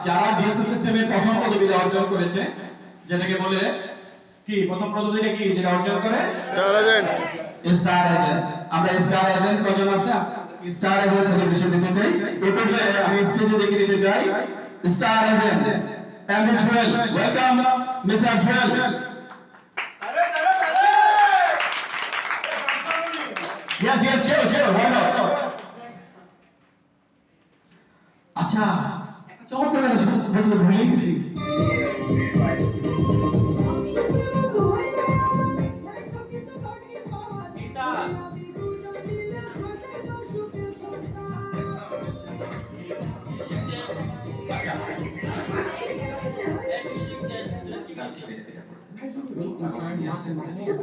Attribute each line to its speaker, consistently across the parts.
Speaker 1: যারা ডিএসএল সিস্টেমের প্রথম পদবি অর্জন করেছে, যেটাকে বলে কি প্রথম পদবিটা কি যেটা অর্জন করে
Speaker 2: স্টার এজেন্ট।
Speaker 1: Star agent. আমরা স্টার এজেন্ট কজন আছে? স্টার এজেন্ট সেলিব্রেশন দিতে চাই। এই পর্যায়ে আমি স্টেজে দেখে দিতে চাই star agent MD Jewel. Welcome mister Jewel. Yes, sure, why not? আচ্ছা, চমৎকার একটা শব্দ বলতে ভুলে গেছি।
Speaker 3: Wasting time watching my hair.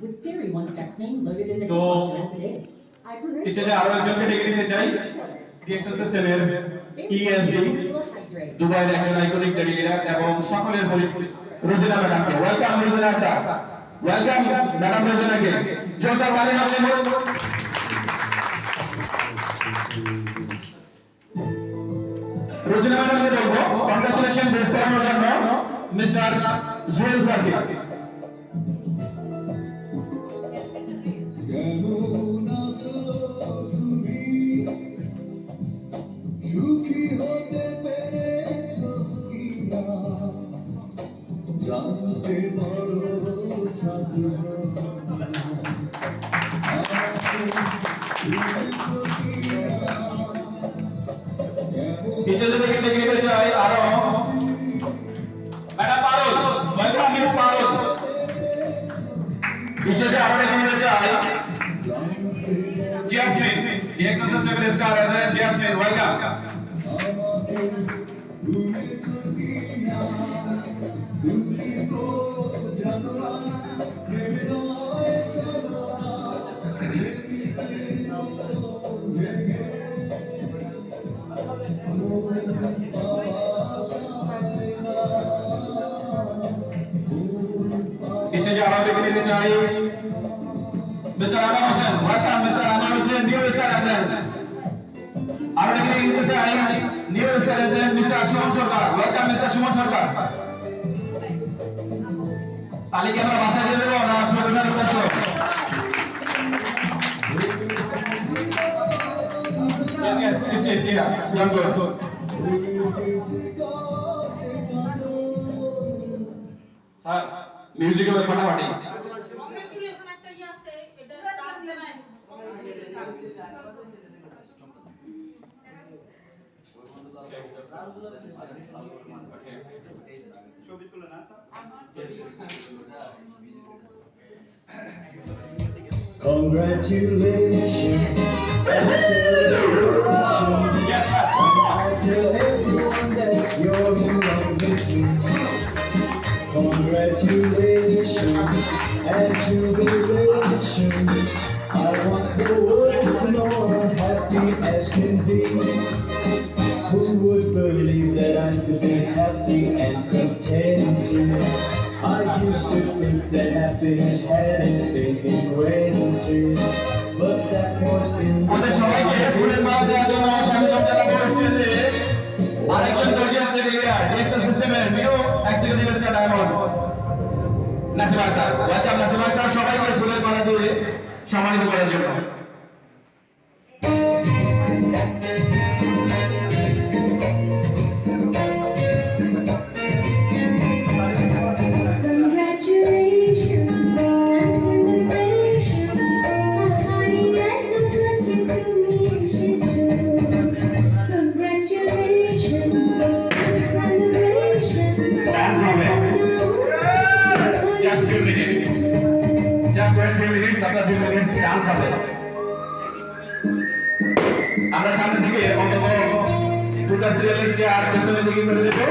Speaker 3: With Theory One Step's name loaded in the
Speaker 1: তো
Speaker 3: dishwasher as it is. I prefer
Speaker 1: স্টেজে আরো একজনকে ডেকে নিতে চাই। ডিএসএল সিস্টেমের ইএসডি দুবাইয়ের একজন আইকনিক ডেলিগেটর এবং সকলের রোজিনা ম্যাডামকে। Welcome Rozina madam. Welcome madam রোজিনাকে। জোরদার তালি হবে। রোজিনা ম্যাডামকে বলবো কংগ্রাচুলেশন বেস করানোর জন্য মিস্টার জুয়েল স্যারকে। বিশেষত ডেকে নিতে চাই আরো madam Parul. Welcome miss Parul. বিশেষত আরো ডেকে নিতে চাই জেসমিন। ডিএক্সএল সিস্টেমের স্টার এজেন্ট জেসমিন। ওয়েলকাম। বিশেষ আরো ডেকে নিতে চাই mister Anwar Hossain. Welcome mister Anwar Hossain new star agent. আরো ডেকে নিতে চাই new star agent mister Suman Sarkar. Welcome mister Suman Sarkar. তালিকা আমরা বাসায় দিয়ে দেবো না ছবিটা উদ্দেশ্য? Yes, young girl. Sir music এর ফাটাফাটি।
Speaker 4: কংগ্রাচুলেশন একটা ই আছে এটা স্টার্ট দেন নাই। ছবি তুলে না
Speaker 5: Congratulations and celebration.
Speaker 1: Yes, sir.
Speaker 5: I tell everyone that you're in love with me. Congratulations and jubilation. I want the world to know I'm happy as can be. Who would believe that I could be happy and contented? I used to think that happiness hadn't been invented, but that was in
Speaker 1: আমাদের সবাইকে ফুলের মালা দেওয়ার জন্য স্বাগতম জানাবো স্টেজে আরেকজন দর্জিয়ান ডেলিগেটর ডিএসএল সিস্টেমের new executive star diamond Nasim Akhtar. Welcome Nasim Akhtar. সবাইকে ফুলের মালা দিয়ে সম্মানিত করার জন্য।
Speaker 6: Congratulations and celebration. I like the touching to me, she too. Congratulations and celebration.
Speaker 1: Dance হবে। Just few minutes. Just wait few minutes. After few minutes dance হবে। আমরা সামনে থেকে অন্তত দুটো সিরিয়ালের চেয়ার পেছনের দিকে করে দেবো।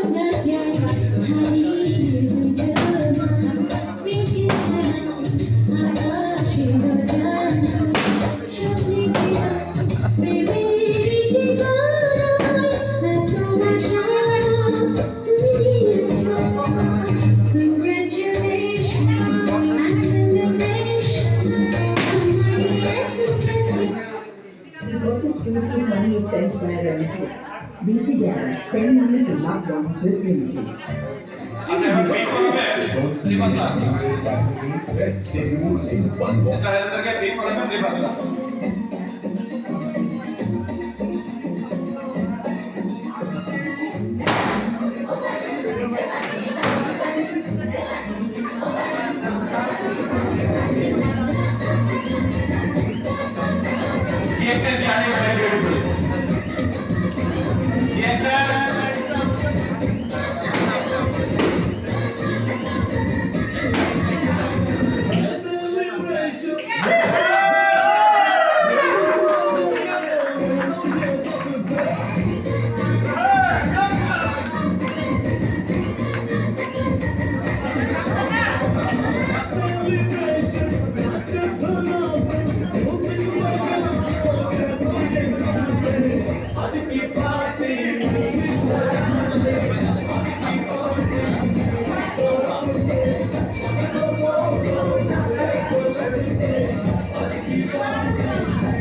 Speaker 6: Jana Jana, Hari Budana, Vicky Jana.
Speaker 3: sending to loved ones with Unity.
Speaker 1: আচ্ছা এখন বিট করবে রিবাতা
Speaker 5: Best schedule in one box.
Speaker 1: Sir এদেরকে বিট করবে রিবাতা DXL journey very beautiful. DXL.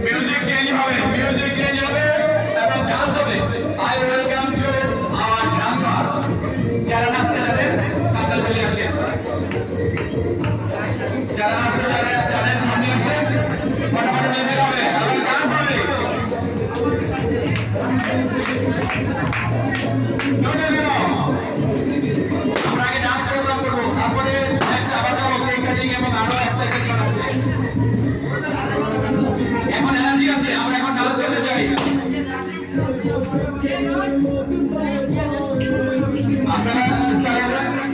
Speaker 1: Music change হবে এবং ডান্স হবে I welcome to our dancer যারা নাচতে জানেন সামনে চলে আসেন যারা নাচতে জানেন সামনে আসেন ফটাফট মিউজিক হবে এবং ডান্স হবে আমরা আগে ডান্স প্রোগ্রাম করবো তারপরে নেক্সট আবার যাবো কেক কাটিং এবং আরো এক্সারসাইজ আছে এখন এনার্জি আছে আমরা এখন ডান্স করতে চাই আপনারা স্টার্ট করেন